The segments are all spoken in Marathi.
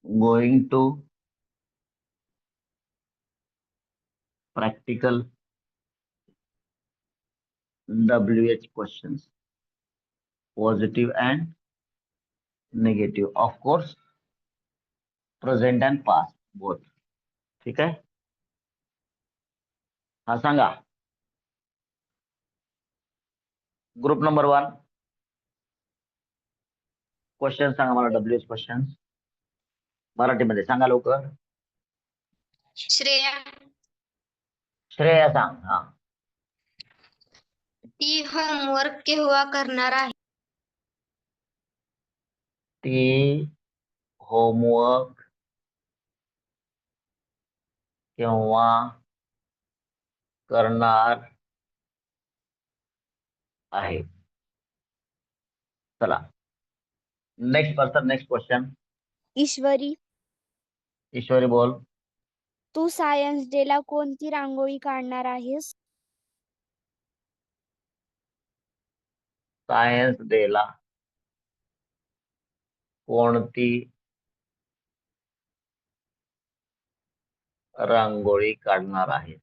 going to practical WH questions, positive and negative, of course, present and past both. ठीक आहे. हा सांगा. ग्रुप नंबर 1 क्वेश्चन सांगा मला. WH क्वेश्चन मराठीमध्ये सांगा लवकर. श्रेया. श्रेया सांग. हा. ती होमवर्क केव्हा करणार आहे? ती होमवर्क केव्हा करणार आहे. चला next person. Next question. Ishwari, Ishwari बोल. तू सायन्स डे ला कोणती रांगोळी काढणार आहेस? सायन्स डे ला कोणती रांगोळी काढणार आहे.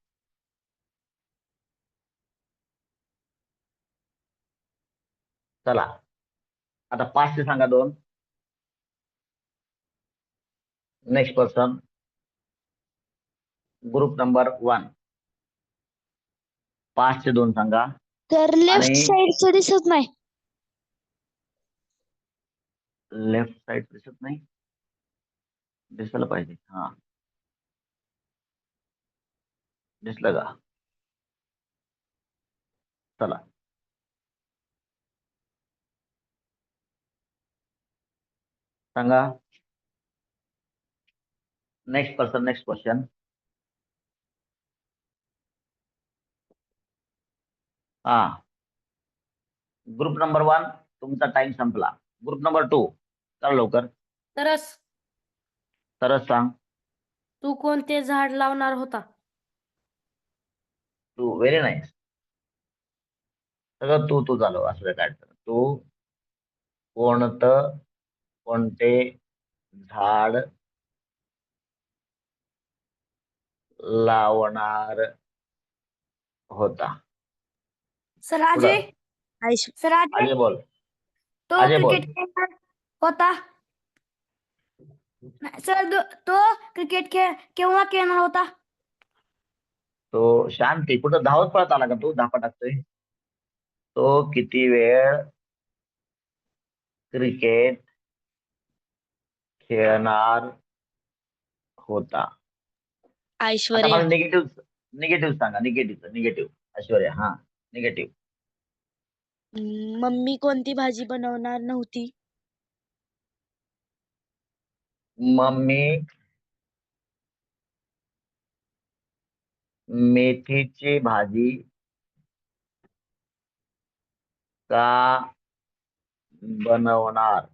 चला आता 5 सांगा 2. Next person. ग्रुप नंबर 1 5 2 सांगा. तर लेफ्ट साइडचं दिसत नाही. लेफ्ट साइड दिसत नाही. दिसलं पाहिजे. हा दिसलं का. चला सांगा. Next person. Next question. हा ग्रुप नंबर 1 तुमचा टाइम संपला. ग्रुप नंबर 2 चला लवकर. तरस, तरच सांग. तू कोणते झाड लावणार होता? तू व्हेरी नाईस. सगळं तू झालो असं काय. तू कोणते झाड लावणार होता. सर अजय. सर अजय बोल. तो अजय बोल. क्रिकेट खेळणार होता. सर तो क्रिकेट केव्हा खेळणार होता? तो शांती कुठं धावत पळत आला का. तू धापा टाकतोय. तो किती वेळ क्रिकेट खेळणार होता. आता मला निगेटिव्ह सांगा. निगेटिव्ह ऐश्वर्या. हा निगेटिव्ह. मम्मी कोणती भाजी बनवणार नव्हती? मम्मी मेथीची भाजी का बनवणार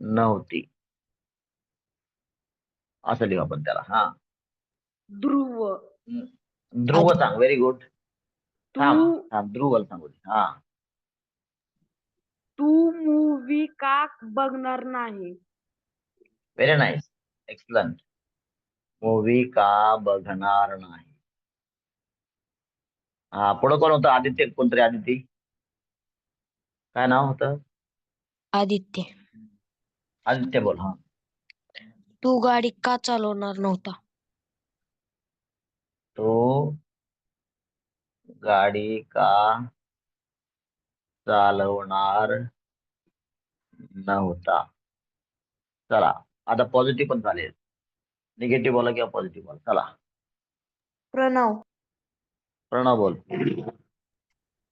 नव्हती असं लिहू आपण त्याला. हा ध्रुव सांग. Very good. थांब ध्रुवल सांगू दे. हा तू मूवी का बघणार नाही? Very nice. एक्सलंट. मूवी का बघणार नाही. हा पुढं कोण होतं. आदित्य कोणतरी. आदिती काय नाव होतं. आदित्य, आदित्य बोल. हा तू गाडी का चालवणार नव्हता? तो गाडी का चालवणार नव्हता. चला आता पॉझिटिव्ह पण चालेल. निगेटिव्ह बोला किंवा पॉझिटिव्ह बोला. चला प्रणव, प्रणव बोल.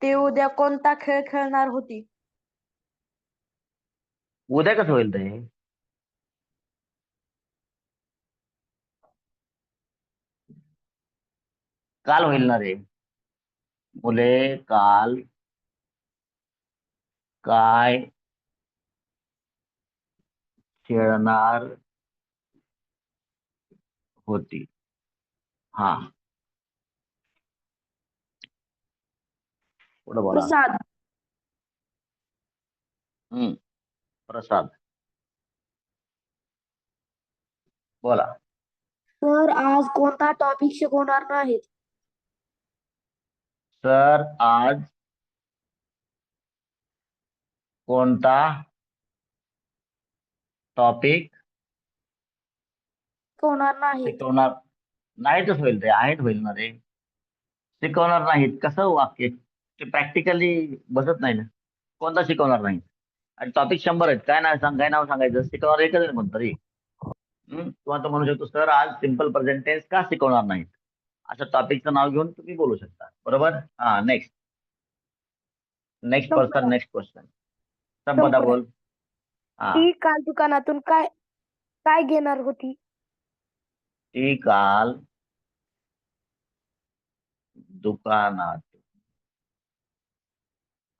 ते उद्या कोणता खेळ खेळणार होती? उद्या कसं होईल ते. काल होईल ना रे. मुले काल काय खेळणार होती. हा पुढे बोला. प्रसाद, प्रसाद बोला. सर आज कोणता टॉपिक शिकवणार नाहीत? सर आज कोणता टॉपिक शिकवणार नाहीत. शिकवणार नाहीतच होईल रे, आहेत होईल ना रे. शिकवणार नाहीत कसं वाक्य, ते प्रॅक्टिकली बसत नाही ना. कोणता शिकवणार नाही आणि टॉपिक 100 आहेत. काय नाव सांगायचं, शिकवणार एकच आहे म्हणतो रे. किंवा तो म्हणू शकतो सर आज सिम्पल प्रेझेंट टेन्स का शिकवणार नाहीत, असं टॉपिकचं नाव घेऊन तुम्ही बोलू शकता. बरोबर. हा नेक्स्ट पर्सन, नेक्स्ट क्वेश्चन. संपदा बोल. हा ती काल दुकानातून काय काय घेणार होती? ती काल दुकानात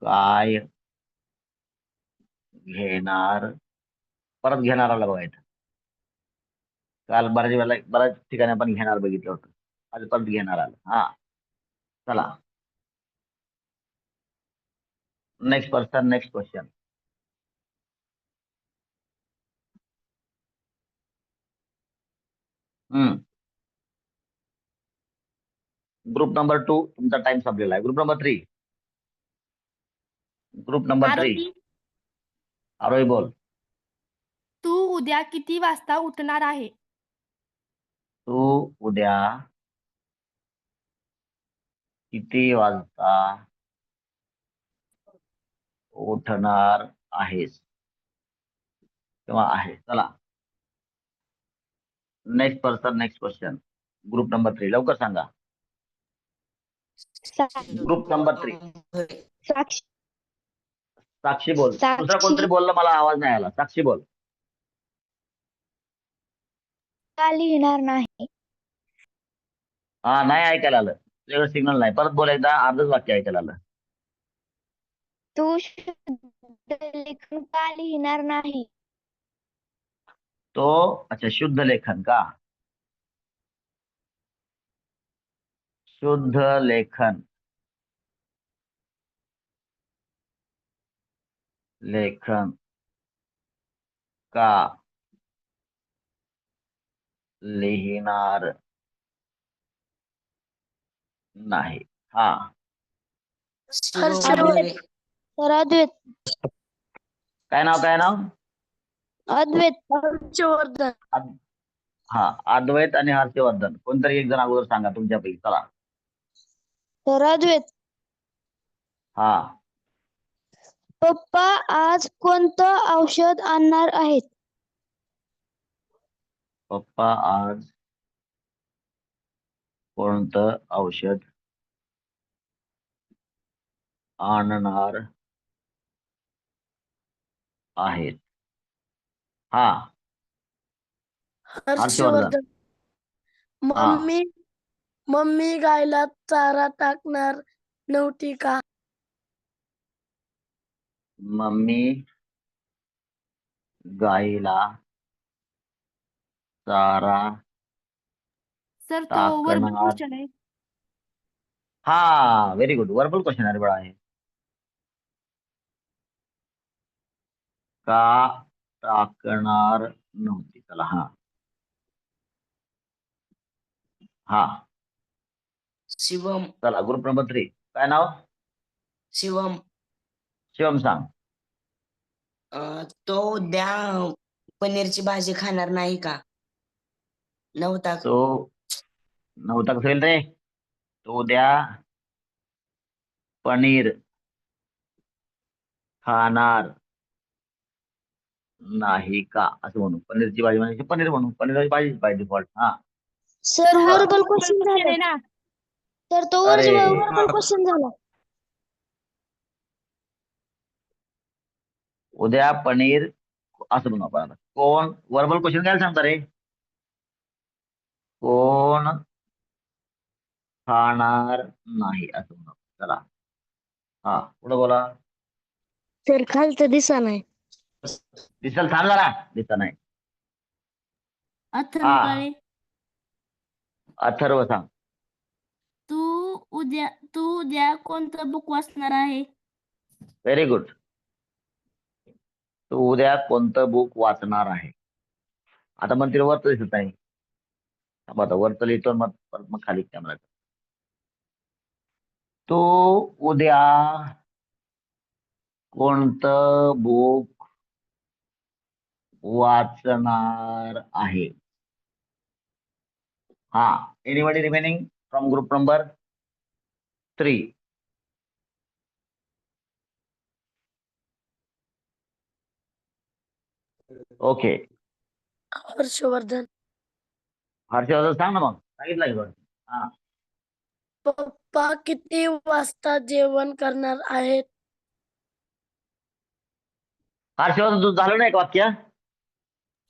काय घेणार, परत घेणार आला बघायचं. काल बऱ्याच ठिकाणी आपण घेणार बघितलं होतं, आज परत घेणार आलं. हा चला next person, next question. Group number 2 तुमचा टाइम संपलेला आहे. ग्रुप नंबर 3 आरोही बोल. तू उद्या किती वाजता उठणार आहे? तू उद्या किती वाजता उठणार आहेस किंवा आहे. चला next person, next question. Group number 3 लवकर सांगा. ग्रुप नंबर 3 साक्षी साक्षी बोल. दुसरा साक्षी. कोणतरी बोलला, मला आवाज नाही आला. साक्षी बोल. का लिहिणार नाही? हा नाही ऐकायला आलं, तुझ्याकडे सिग्नल नाही. परत बोल एकदा, अर्धच वाक्य ऐकायला आलं. तू शुद्ध लेखन का लिहिणार नाही? तो अच्छा शुद्ध लेखन का, शुद्ध लेखन का लिहिणार नाही. हा अद्वैत. सर अद्वैत. काय नाव अद्वैत. हर्षवर्धन. हा अद्वैत आणि हर्षवर्धन. कोणतरी एक जण अगोदर सांगा तुमच्यापैकी. चला. सर अद्वैत. हा पप्पा आज कोणतं औषध आणणार आहेत? पप्पा आज कोणतं औषध आणणार आहेत? हा हर्षवर्धन. हा मम्मी गायला चारा टाकणार नव्हती का? मम्मी गाईला चारा सर तो वर्बल टाकणार. क्वेश्चन आहे. हा व्हेरी गुड. वर्बल क्वेश्चन आहे बळा आहे. का टाकणार नव्हती. चला हा शिवम. चला ग्रुप नंबर 3 काय नाव? शिवम. शिवम सांग. तो उद्या पनीरची भाजी खाणार नाही का? नव्हता. तो नव्हता कसं होईल रे. तो उद्या पनीर खाणार नाही का असं म्हणू. पनीरची भाजी म्हणजे पनीर म्हणू. पनीरची भाजी बाय डिफॉल्ट. हा सर हा. वर्बल क्वेश्चन Question झाला. आहे ना. तर तो अरे. वर्बल क्वेश्चन झाला. उद्या पनीर असं म्हणू आपण. कोण वर्बल क्वेश्चन काय सांगता रे. कोण खाणार नाही असं म्हणू. चला हा पुढे बोला. सर खालचं दिसा नाही. दिसल थांब जरा. दिसत नाही. अथर्व हा. काळे. अथर्व सांग. तू उद्या कोणतं बुक वाचणार आहे? Very good. तू उद्या कोणतं बुक वाचणार आहे? आता म्हणतील वरत दिसत नाही. थांबा, आता वरत लिहितो मग परत मग खाली कॅमेरा. तू उद्या कोणतं बुक वाचणार आहे? हा, anybody remaining from group number 3? Okay, Harshvardhan. Harshvardhan सांग ना मग. सांगितलं की बरं. हा, पप्पा किती वाजता जेवण करणार आहेत? हर्षवर्धन तुझं झालं नाही का वाक्य?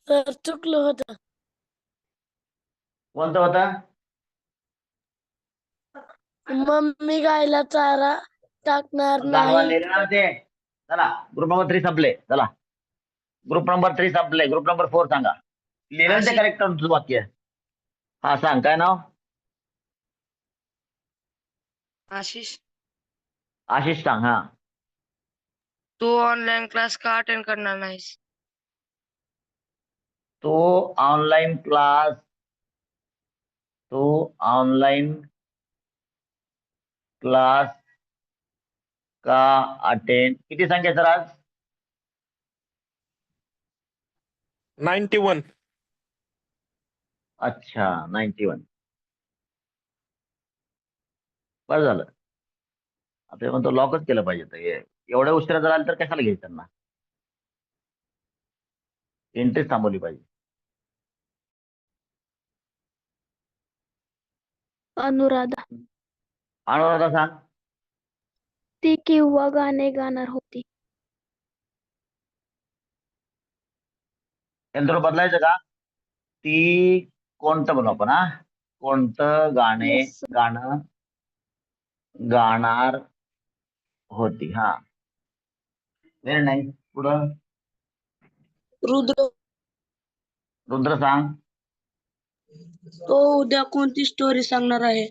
तर चुकलं होतं. कोणतं होतं? मम्मी गायला चारा टाकणार गाढवा नाही. लिहिलं ना ते. चला, ग्रुप नंबर 3 संपले. चला, ग्रुप नंबर 3 संपले. ग्रुप नंबर 4 सांगा. लिहिलं ना ते करेक्ट तुझं वाक्य? हा, सांग काय नाव? आशिष, आशिष सांग. हा, तू ऑनलाईन क्लास का अटेंड करणार नाहीस? तो ऑनलाईन क्लास तो ऑनलाईन क्लास का अटेंड. किती संख्या सर आज? 91. अच्छा, 91. बरं झालं. आता म्हणतो लॉकच केलं पाहिजे. तर एवढ्या उशिरा जर आलं तर कशाला घ्यायचं त्यांना? इंटरेस्ट थांबवली पाहिजे. अनुराधा. अनुराधा सांग. ती केव्हा गाणे गाणार होती? त्यांनी थोडं बदलायचं का? ती कोणतं बनवू आपण? हा, कोणतं Yes. गाणं गाणार होती? हा, व्हेरी नाईस. पुढं रुद्र. रुद्र सांग. तो उद्या कोणती स्टोरी सांगणार आहे?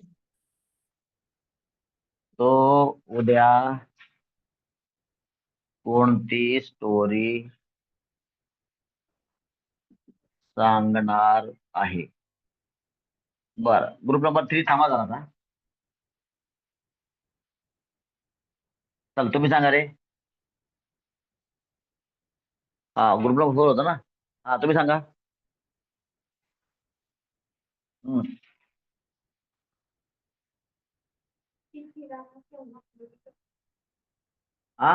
तो उद्या कोणती स्टोरी सांगणार आहे? बर, ग्रुप नंबर 3 थांबा जरा आता. चल, तुम्ही सांगा रे. हा, ग्रुप नंबर 4 होता ना. हा, तुम्ही सांगा. हम्म. हा,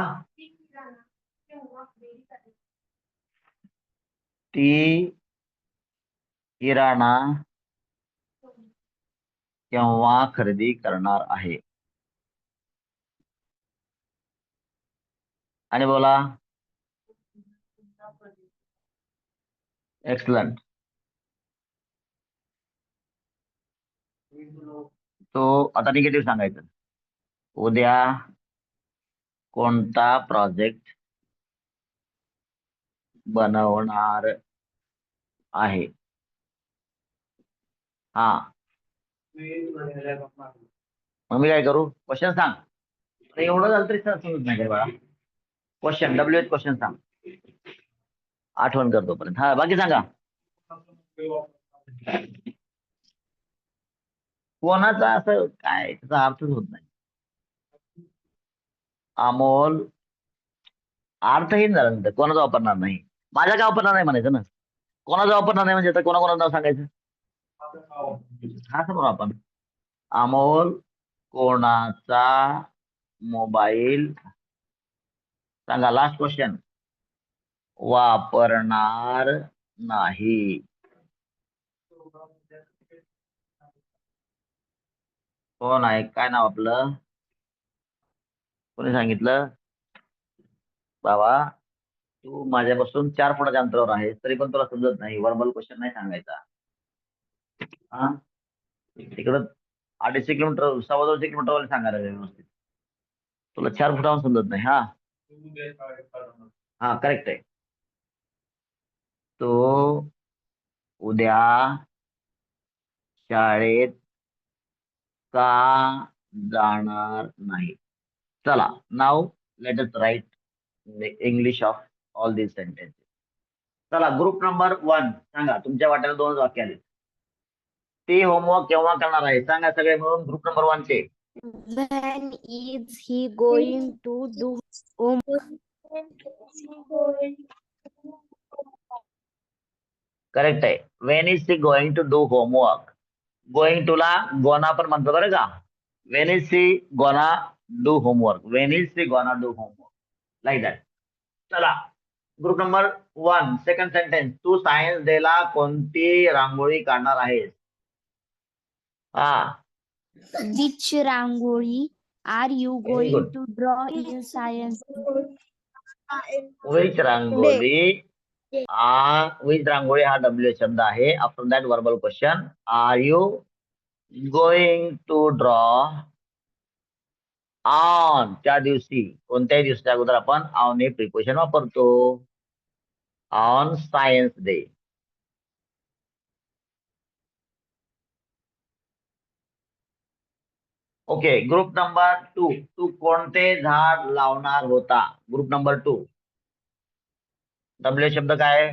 ती किराणा केव्हा खरेदी करणार आहे? आणि बोला. एक्सलंट. तो आता निगेटिव्ह सांगायचं. उद्या कोणता प्रोजेक्ट बनवणार आहे? हा, मग मी काय करू? क्वेश्चन सांग. अरे एवढं झालं तरी समजत नाही काय बाळा? क्वेश्चन, WH क्वेश्चन सांग. आठवण करतो पर्यंत. हा, बाकी सांगा. कोणाचा असं काय त्याचा अर्थच होत नाही. अमोल अर्थहीन झालं नंतर. कोणाचा वापरणार नाही? माझ्या काय वापरणार नाही म्हणायचं ना. कोणाचा वापरणार नाही म्हणजे आता कोणाकोणाचं नाव सांगायचं? हा, समोर आपण अमोल कोणाचा मोबाईल सांगा. Last question. वापरणार नाही. कोण आहे? काय नाव आपलं? कोणी सांगितलं? बाबा, तू माझ्यापासून 4 फुटाच्या अंतरावर आहे तरी पण तुला समजत नाही. वर्बल क्वेश्चन नाही सांगायचा. हा, तिकडं 250 किलोमीटर 250 किलोमीटर सांगायला व्यवस्थित. तुला 4 फुटावर समजत नाही. हा, हा, करेक्ट आहे. तो उद्या शाळेत का जाणार नाही? चला, now let us write English of all these sentences. चला ग्रुप नंबर 1 सांगा, तुमच्या वाट्याला 2 वाक्य आले. ते होमवर्क केव्हा करणार आहे सांगा सगळे मिळून. ग्रुप नंबर 1 चे When is he going to do correct आहे. When is she going to do homework. Going टूला गोना पण म्हणतो बरं का. When is she gonna do homework. When is she gonna do homework, like that. चला ग्रुप नंबर 1 सेकंड सेंटेन्स. तू सायन्स डेला कोणती रांगोळी काढणार आहेस? हा, Which rangoli are you Very going good. to draw in science? Which rangoli. Which rangoli हा डब्ल्यू शब्द आहे. After that verbal question. Are you going to draw on. त्या दिवशी, कोणत्याही दिवसाच्या अगोदर आपण ऑन हे प्रिपोजिशन वापरतो. On science day. Okay. Group number 2. तू कोणते झाड लावणार होता? Group number 2. डब्ल्यू शब्द काय आहे?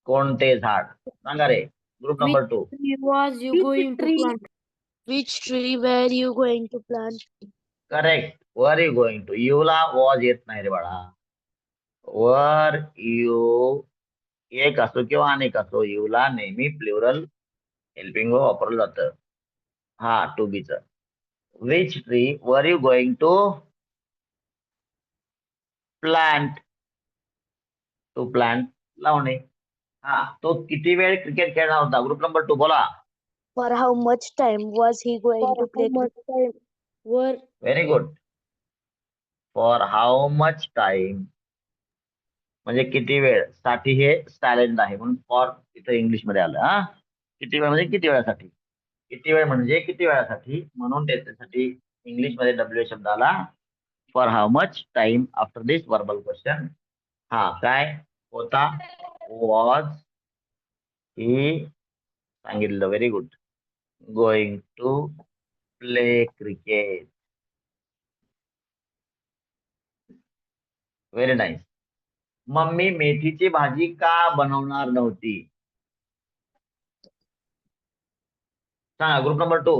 कोणते झाड सांगा रे. Group number 2. Was you going to plant? Which tree were you going to plant? Correct. Were you going to. यूला वॉज येत नाही रे बाळा. वर यू एक असो किंवा अनेक असो, यूला नेहमी प्लुरल हेल्पिंग वापरलं जातं. हा टू बीच. विच ट्री वर you going to plant. To plant लावणे. हा, तो किती वेळ क्रिकेट खेळणार होता? ग्रुप नंबर 2 बोला. For how much time was he going to play cricket? Very good. For how much time म्हणजे किती वेळ. साठी हे सायलेंट आहे म्हणून फॉर इथं इंग्लिश मध्ये आलं. हा, किती वेळ म्हणजे किती वेळासाठी. किती वेळ म्हणजे किती वेळासाठी, म्हणून त्याच्यासाठी इंग्लिश मध्ये डब्ल्यू शब्द आला. For how much time after this verbal question. हा काय होता? वॉज ही सांगितलं. Very good. Going to play cricket. Very nice. Mummy मेथीची भाजी का बनवणार नव्हती? सांगा. ग्रुप नंबर 2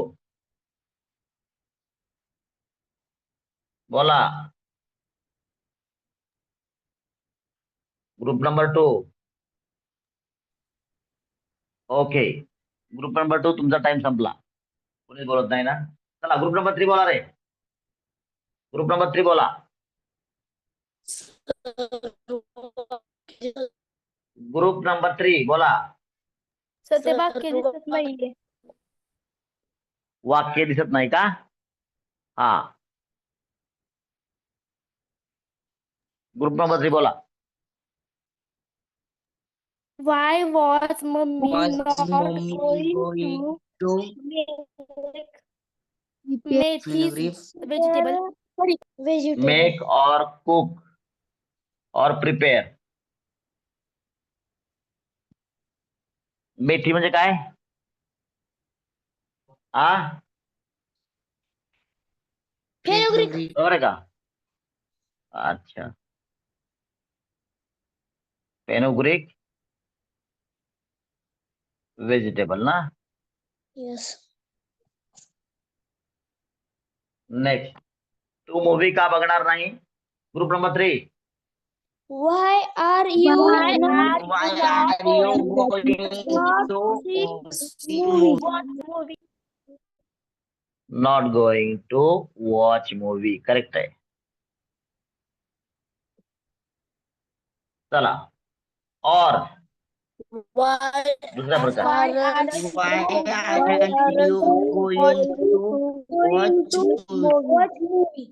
बोला. Group number 2. Okay. Group number 2 तुमचा टाइम संपला. कोणी बोलत नाही ना. चला ग्रुप नंबर 3 बोला रे. ग्रुप नंबर 3 बोला. ग्रुप नंबर 3 बोला. सर ते वाक्य दिसत नाहीये. वाक्य दिसत नाही का? हा. ग्रुप नंबर 3 बोला. Why was mummy Was not mommy going going to to make his vegetable? Make और कुक और प्रिपेअर. मेथी म्हणजे काय? आ, बरोबर आहे का? अच्छा. फेनुग्रीक व्हेजिटेबल ना. Yes. नेक्स्ट. तू मूवी का बघणार नाही? Group number 3. Why are you not Why are you going to see movie? Not going to watch movie. Correct आहे. चला. और दुसरा प्रकार. Why aren't you going to watch movie?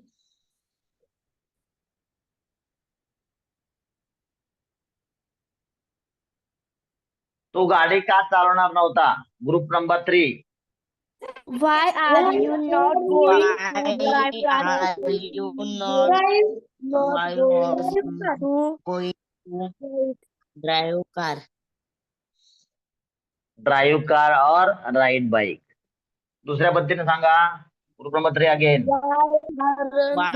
तो गाडी का चालवणार नव्हता? Group number 3. Why are you not going Why to drive are you not why was to going to drive car? Drive car और राईड बाईक. दुसऱ्या पद्धतीने सांगा. Group number 3 again. Why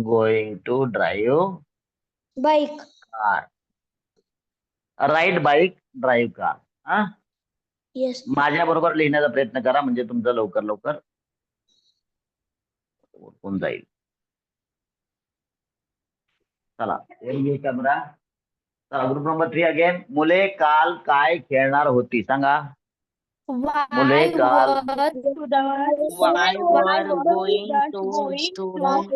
Going to drive bike. car. Ride bike, drive car. हा, येस. माझ्या बरोबर लिहिण्याचा प्रयत्न करा म्हणजे तुमचं लवकर लवकर होऊन जाईल. चला कॅमेरा. चला ग्रुप नंबर 3 अगेन. मुले काल काय खेळणार होती सांगा. मुले Why काल were students were going to student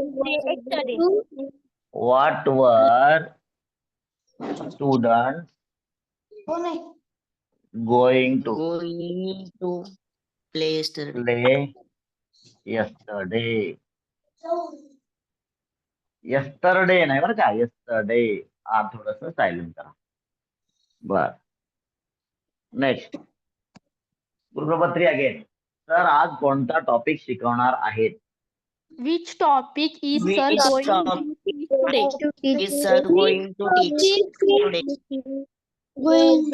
what were students going to going to play yesterday? play yesterday? yesterday नाही बरं का, yesterday थोडस सायलेंट करा. बर, नेक्स्ट ग्रुप नंबर 3 अगेन. तर आज कोणता टॉपिक शिकवणार आहेत? which topic is sir Which going topic to teach today? is sir going to teach today? Which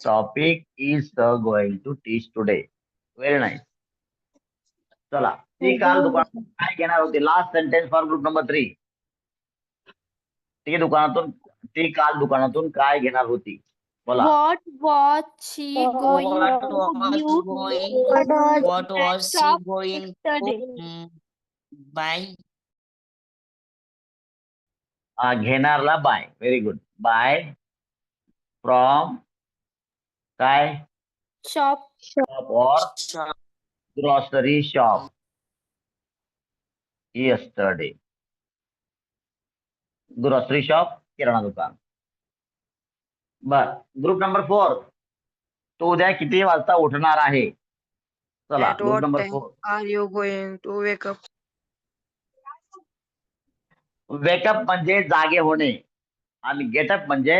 topic is sir going to teach today? Very nice. चला, ती काल दुकानातून काय घेणार होती? Last sentence for group number 3. ती काल दुकानातून काय घेणार होती? बोला. What was she going What to was give going? What was she shop going yesterday? to buy? घेणारला buy. Very good. Buy from काय? Shop. शॉप और Shop. Grocery shop yesterday. Grocery shop, किराणा दुकान. बर, ग्रुप नंबर 4. तो उद्या किती वाजता उठणार आहे? चला At group what number time 4. are you going to wake up? Wake up म्हणजे जागे होणे आणि गेटअप म्हणजे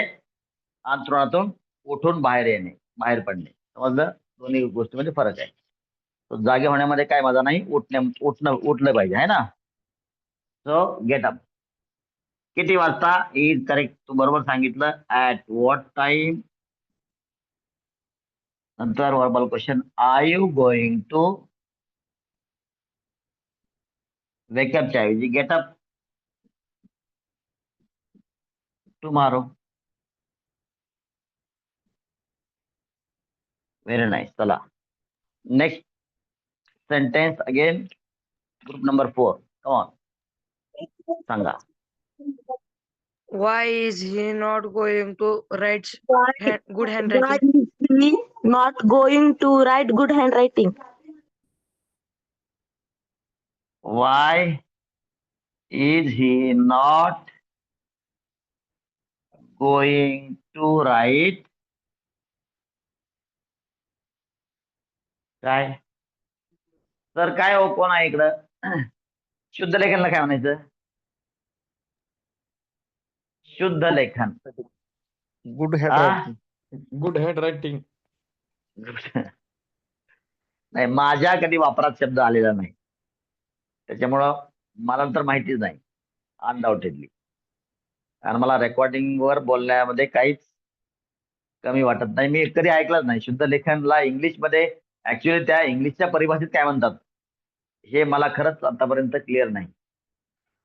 अंथरुणातून उठून बाहेर येणे, बाहेर पडणे. समजलं? दोन्ही गोष्टीमध्ये फरक आहे. तो जागे होण्यामध्ये काय मजा नाही, उठलं पाहिजे आहे ना. So get up. किती वाजता इज करेक्ट, तू बरोबर सांगितलं. At what time. नंतर verbal question, are you going to. वेकअपच्या ऐवजी गेटअप टुमारो. Very nice. चला next sentence again, group number 4. Come on, सांगा. Why is he not going to write good Why handwriting? is he not going to write good handwriting? Why is he not going to write काय? तर काय हो, कोण आहे इकडं? शुद्ध लेखनला काय म्हणायचं? शुद्ध लेखन. Good hand good hand writing. नाही, माझ्या कधी वापरात शब्द आलेला नाही, त्याच्यामुळं मला तर माहितीच नाही अनडाऊटेडली. कारण मला रेकॉर्डिंग वर बोलण्यामध्ये काहीच कमी वाटत नाही. मी कधी ऐकलंच नाही शुद्ध लेखनला इंग्लिशमध्ये. ऍक्च्युअली त्या इंग्लिशच्या परिभाषेत काय म्हणतात हे मला खरंच आतापर्यंत क्लिअर नाही.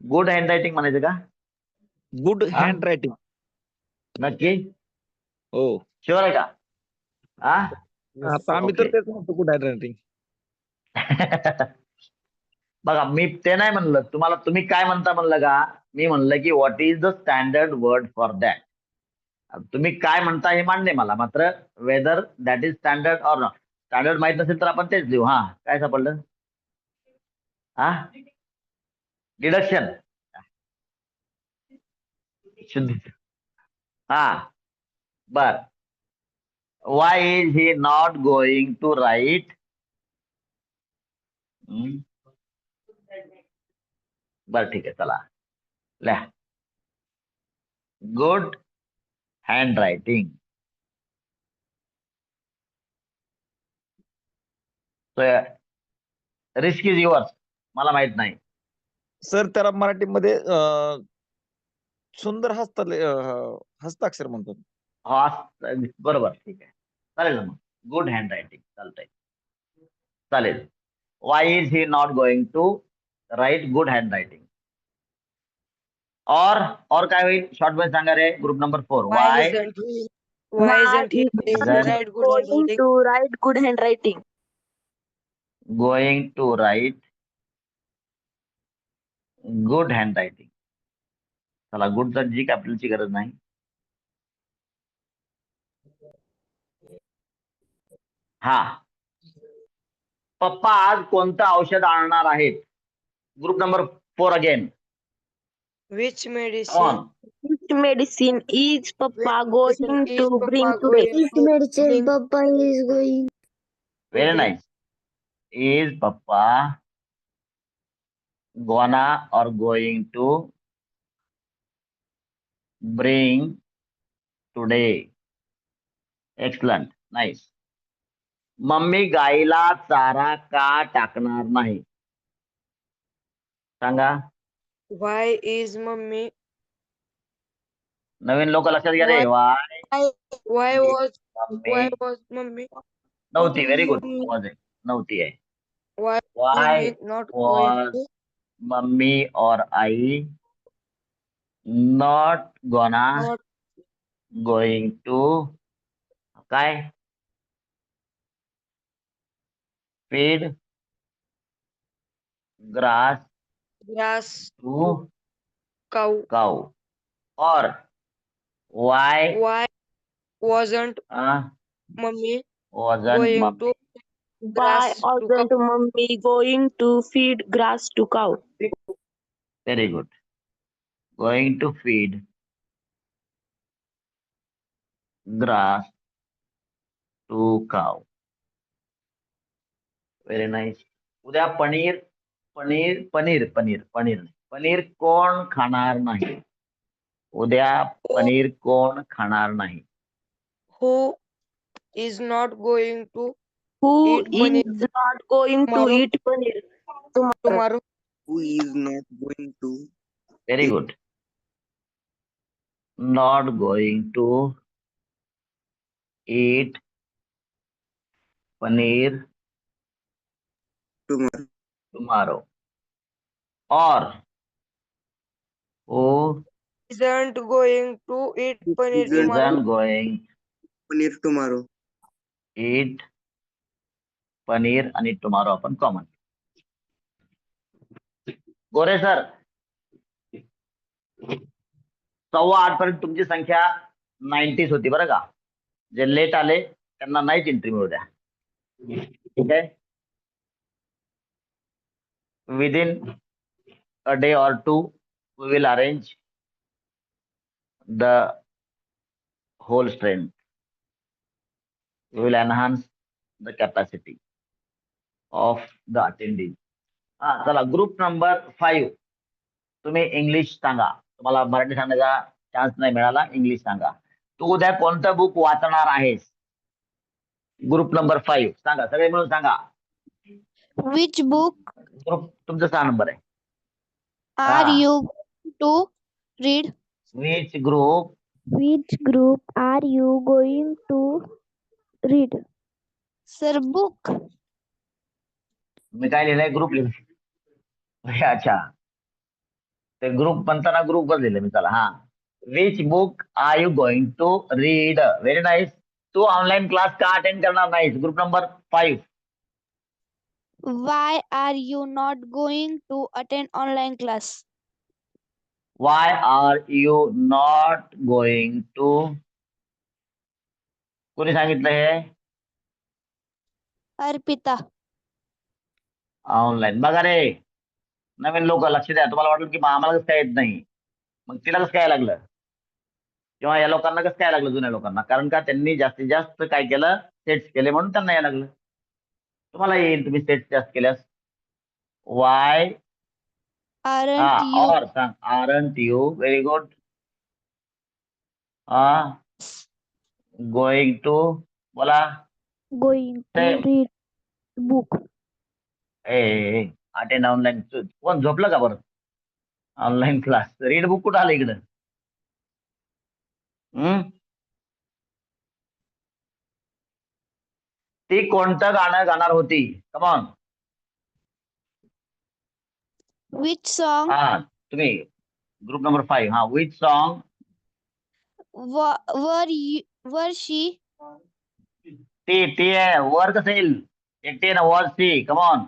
गुड हँड रायटिंग म्हणायचं का? Good hand writing. नक्की हो, शुअर आहे का? आता आम्ही तर तेच म्हणतो, गुड हँड रायटिंग. बघा, मी ते नाही म्हणलं तुम्हाला. तुम्ही काय म्हणता म्हणलं का? मी म्हणलं की what is the standard word for that. तुम्ही काय म्हणता हे मान्य मला, मात्र whether that is standard or not. Standard माहित नसेल तर आपण तेच लिहू. काय सापडलं? डिडक्शन. शुद्ध. बर. Why is he not going to write. बर, ठीक आहे. चला लिहा. Good handwriting. Risk is yours. मला माहित नाही. सर त्याला मराठीमध्ये सुंदर हस्ताक्षर म्हणतात. हा बरोबर, ठीक आहे. चालेल ना मग. गुड हँड रायटिंग चालतंय. चालेल. Why is he not going to write good handwriting? और काय होईल? शॉर्ट मध्ये सांगा रे. Group number 4. Why why isn't he? Why isn't he going to isn't write good going handwriting? to write good handwriting. Going to write good handwriting? चला, गुडचा जी कॅपिटलची गरज नाही. हा, पप्पा आज कोणतं औषध आणणार आहेत? Group number 4 again. Which on. medicine? Which medicine is Papa Which going medicine is to bring Papa today? going to bring Papa is going. Very today? Nice. Is papa gonna or going to bring today? Excellent, nice. Mummy गाईला चारा का टाकणार नाही? सांगा. Why is mommy? नवीन लोक लक्षात घ्या रे. Why Why was mommy mommy? नव्हती. Very good. वॉज आहे, नव्हती आहे. Why why mommy not going was to? Mommy और आई not gonna Not going to काय feed grass grass to cow. Cow? और why Why wasn't mommy wasn't going mommy? to Why grass to cow? wasn't mommy going to feed grass to cow? Very good. Going to feed grass to cow. Very nice. उद्या पनीर पनीर पनीर पनीर पनीर नाही. पनीर कोण खाणार नाही? उद्या पनीर कोण खाणार नाही? Who is not going to Who eat paneer is not going to tomorrow? eat paneer tomorrow? Tomorrow. Who is not going to Very good. Not going to eat paneer tomorrow? tomorrow. Or who Isn't going to eat paneer Isn't tomorrow. isn't going paneer tomorrow? eat paneer आणि टुमारो आपण कॉमन. गोरे सर, 7:15 पर्यंत तुमची संख्या 90 होती बरं का. जे लेट आले त्यांना नाहीच एंट्री मिळू द्या. ठीक आहे. Within a day or 2 we will arrange the whole strength. We will enhance the capacity of the attending. हा, चला. ग्रुप नंबर 5 तुम्ही इंग्लिश सांगा. तुम्हाला मराठी सांगण्याचा चान्स नाही मिळाला. इंग्लिश सांगा. तू उद्या कोणतं बुक वाचणार आहेस? ग्रुप नंबर 5 सांगा. सगळे मिळून सांगा. Which book ग्रुप तुमचा 6 नंबर आहे. are हा. you to read? Which group? Which group are you going to read? Sir, book. मी काय लिहिलंय? ग्रुप लिहिलंय. अच्छा, ते ग्रुप म्हणताना ग्रुप वर लिहिलं मी. चला. हा, which book are you going to read? Very nice. तू ऑनलाईन क्लास का अटेंड करणार नाहीस? Group number 5. Why are you not going to attend online class? Why are you not going to? कोणी सांगितलं हे? अर्पिता. ऑनलाईन. बघा रे, नवीन लोक लक्ष द्या. तुम्हाला वाटलं की आम्हाला कसं काय येत नाही, मग तिला कसं काय लागलं, किंवा या लोकांना कसं काय लागलं, जुन्या लोकांना? कारण का त्यांनी जास्तीत जास्त काय केलं? सेट्स केले म्हणून त्यांना यायला लागलं. तुम्हाला येईल तुम्ही सेट्स जास्त केल्यास. वाय Aren't you और सांग. Aren't you? Very good. Going to बोला. going to Same. read book? Attend online कोण झोपलं का बरं? ऑनलाईन क्लास रीड बुक कुठं आलं इकडं? हम्म ती कोणतं गाणं गाणार होती? कमॉन. Which song हा तुम्ही ग्रुप नंबर 5. हा विच सॉन्ग were she ती आहे वर कसं येईल? एकटी आहे ना वॉज ती. Come on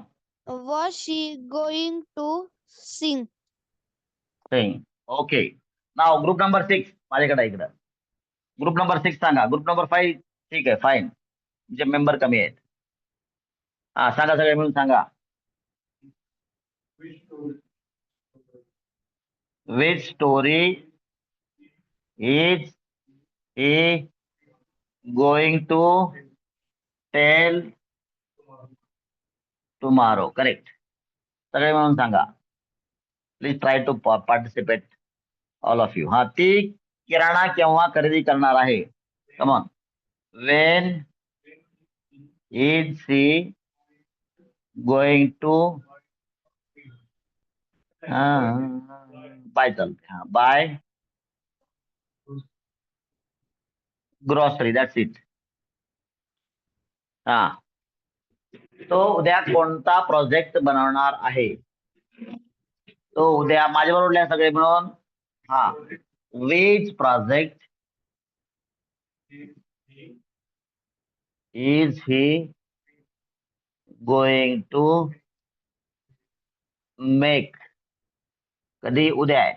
was she going to sing? Sing. Okay नाव ग्रुप नंबर 6 माझ्याकडे आहे इकडं. ग्रुप नंबर 6 सांगा. ग्रुप नंबर 5 ठीक आहे फाईन. जे मेंबर कमी आहेत. हा सांगा सगळे मिळून सांगा. Which story is he going to tell tomorrow? Correct. सगळे मिळून सांगा. Please try to participate all of you. हा ती किराणा केव्हा खरेदी करणार आहे? Come on. When is she going to buy चालते. हा बाय ग्रॉसरी. That's it. हा तो उद्या कोणता प्रोजेक्ट बनवणार आहे? तो उद्या माझ्याबरोबर लिहा सगळे मिळून. हा which project is he going to make? कधी? उद्या आहे.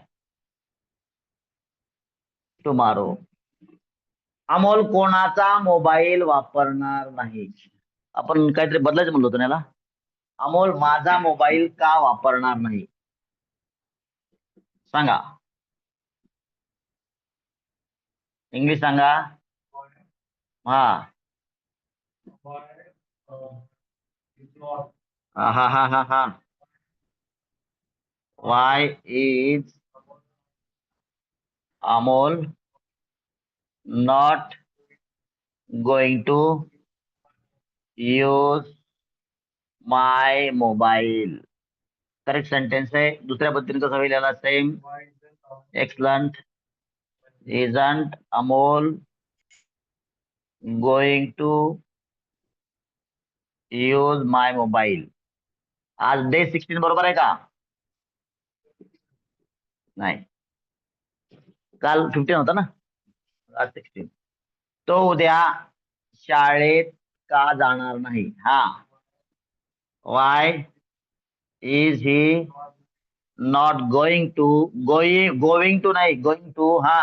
टुमारो. अमोल कोणाचा मोबाईल वापरणार नाही? आपण काहीतरी बदलायचं म्हणलो होतो ना याला. अमोल माझा मोबाईल का वापरणार नाही? सांगा. इंग्लिश सांगा. हा हा हा हा हा. Why is Amol not going to use my mobile? Correct sentence आहे. दुसऱ्या पद्धतीने कसं होईल याला? Same. Excellent. Isn't Amol going to use my mobile? आज डे 16 बरोबर आहे का? नाही काल 15 होता ना. आज 16. तो उद्या शाळेत का जाणार नाही? हा why is he not going to? Going to नाही गोइंग टू. हा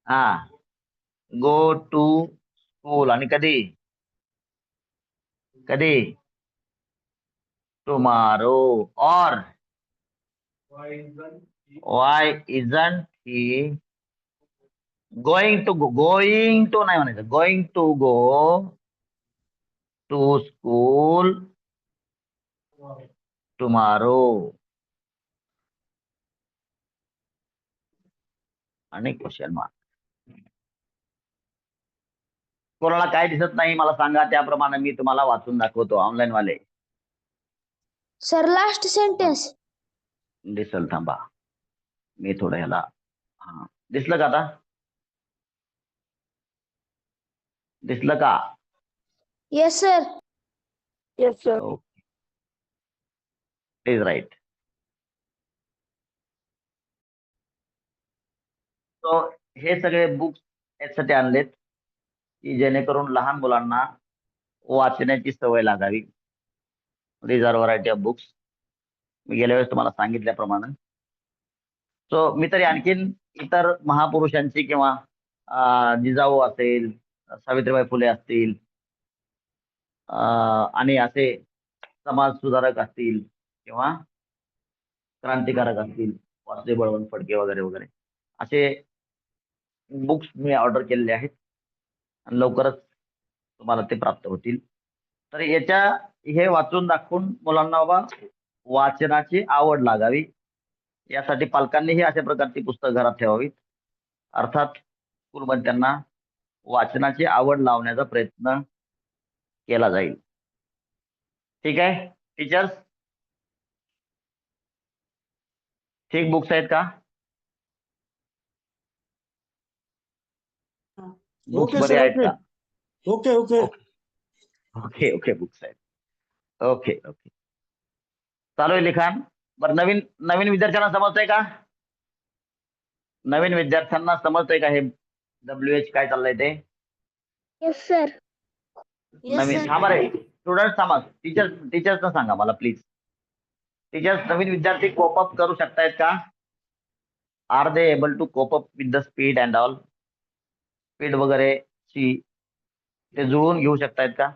हा गो टू स्कूल. आणि कधी? कधी? टुमारो. और why isn't he going to नाही म्हणायचं. Going to go to school tomorrow. आणि क्वेश्चन मार्क. कोणाला काय दिसत नाही मला सांगा. त्याप्रमाणे मी तुम्हाला वाचून दाखवतो. ऑनलाईन वाले Sir, last sentence. दिसल. थांबा मी थोडं ह्याला. हा दिसलं का आता? दिसलं का? Yes, sir. Yes, sir. Is right. So हे सगळे बुक्स यासाठी आणलेत की जेणेकरून लहान मुलांना वाचण्याची सवय लागावी. These are variety of books. मी गेल्या वेळेस तुम्हाला सांगितल्याप्रमाणे. सो मी तरी आणखीन इतर महापुरुषांची किंवा जिजाऊ असेल, सावित्रीबाई फुले असतील, आणि असे समाज सुधारक असतील किंवा क्रांतिकारक असतील, वासुदेव बळवंत फडके वगैरे वगैरे असे बुक्स मी ऑर्डर केलेले आहेत आणि लवकरच तुम्हाला ते प्राप्त होतील. तर हे वाचून दाखवून मुलांना वाचनाची आवड लागावी यासाठी पालकांनीही अशा प्रकारची पुस्तकं घरात ठेवावीत. अर्थात स्कूलमध्ये त्यांना वाचनाची आवड लावण्याचा प्रयत्न केला जाईल. ठीक आहे. टीचर्स ठीक बुक्स आहेत का? बुक्स बरे आहेत का? Okay okay okay okay books आहेत. ओके ओके चालू आहे लिखाण. बरं नवीन नवीन विद्यार्थ्यांना समजतंय का? नवीन विद्यार्थ्यांना समजतंय का हे WH काय चाललंय ते? Yes sir. नवीन थांबा रे स्टुडंट थांबा. टीचर्सना सांगा मला प्लीज. टीचर्स नवीन विद्यार्थी कोप अप करू शकतायत का? Are they able to cope up with the speed and all? Speed वगैरे ची ते जुळवून घेऊ शकतायत का?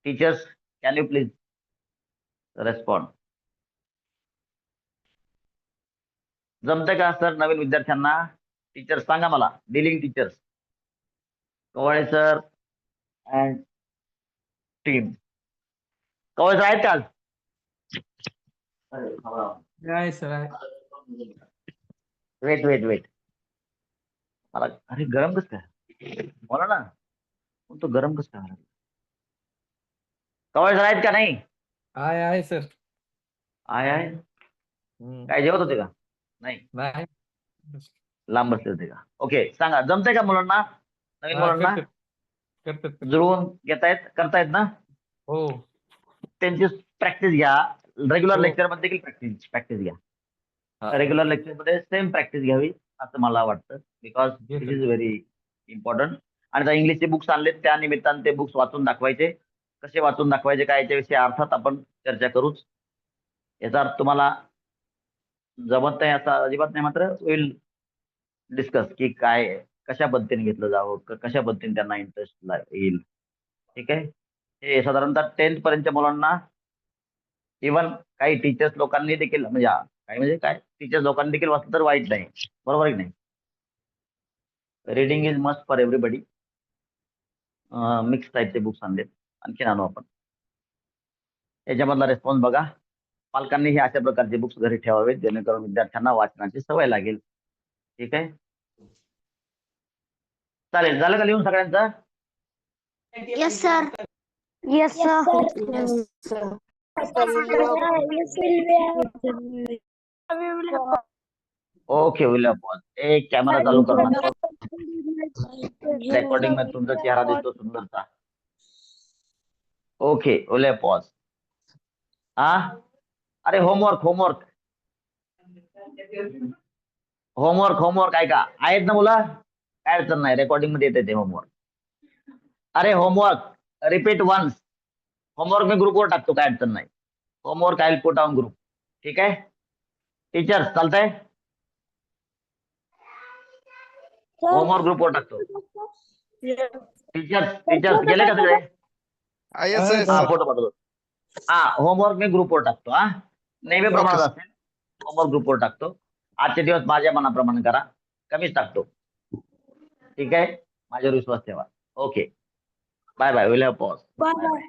Teachers can you please respond. जमतंय का सर नवीन विद्यार्थ्यांना? टीचर्स सांगा मला. Dealing teachers Kawale sir and team. Kawale sir आहेत का आज? वेट मला अरे गरम कस काय बोला ना. तो गरम कस काय? कवळे सर आहेत का नाही? आहे सर. आहे काय जेवत होते का? नाही नाही लांब बसले होते का? ओके सांगा जमतंय का मुलांना? नवीन मुलांना जुळवून घेतायत करतायत ना? हो त्यांची प्रॅक्टिस घ्या. रेग्युलर हो. लेक्चर मध्ये देखील प्रॅक्टिस घ्या. रेग्युलर लेक्चर मध्ये सेम प्रॅक्टिस घ्यावी असं मला वाटतं. Because this is very important. आणि आता इंग्लिशचे बुक्स आणलेत त्या निमित्ताने ते बुक्स वाचून दाखवायचे. कसे वाचून दाखवायचे काय याच्याविषयी अर्थात आपण चर्चा करूच. याचा अर्थ तुम्हाला जमत नाही असा अजिबात नाही. मात्र विल डिस्कस की काय कशा पद्धतीने घेतलं जावं कशा पद्धतीने त्यांना इंटरेस्ट येईल. ठीक आहे. हे साधारणतः 10th पर्यंतच्या मुलांना इव्हन काही टीचर्स लोकांनी देखील म्हणजे काय टीचर्स लोकांनी देखील वाचलं तर वाईट नाही. बरोबर आहे की नाही? Reading is must for everybody. Mix टाईपचे बुक्स आणलेत. आणखीन आणू आपण. याच्यामधला रिस्पॉन्स बघा. पालकांनी हे अशा प्रकारचे बुक्स घरी ठेवावेत जेणेकरून विद्यार्थ्यांना वाचनाची सवय लागेल. ठीक आहे चालेल. झालं का लिहून सगळ्यांचं? Yes sir. Yes sir. Okay will pause. एक कॅमेरा चालू करू नका. रेकॉर्डिंग मध्ये तुमचा चेहरा दिसतो सुंदरचा. Okay will pause. हा अरे होमवर्क ऐका. आहेत ना मुलं? काय अडचण नाही. रेकॉर्डिंग मध्ये येते ते होमवर्क. अरे होमवर्क रिपीट वन्स. होमवर्क मी ग्रुपवर टाकतो काय अडचण नाही. Homework I will put on group. ठीक आहे टीचर्स चालतंय? होमवर्क ग्रुपवर टाकतो. टीचर्स गेले का सगळे? हा फोटो पाठवतो. हा होमवर्क मी ग्रुपवर टाकतो. हा नेहमी प्रमाणात असेल. होमवर्क ग्रुपवर टाकतो. आजचे दिवस माझ्या मनाप्रमाणे करा. कमीच टाकतो. ठीक आहे माझ्यावर विश्वास ठेवा. Okay bye bye. Will have pause. Bye bye.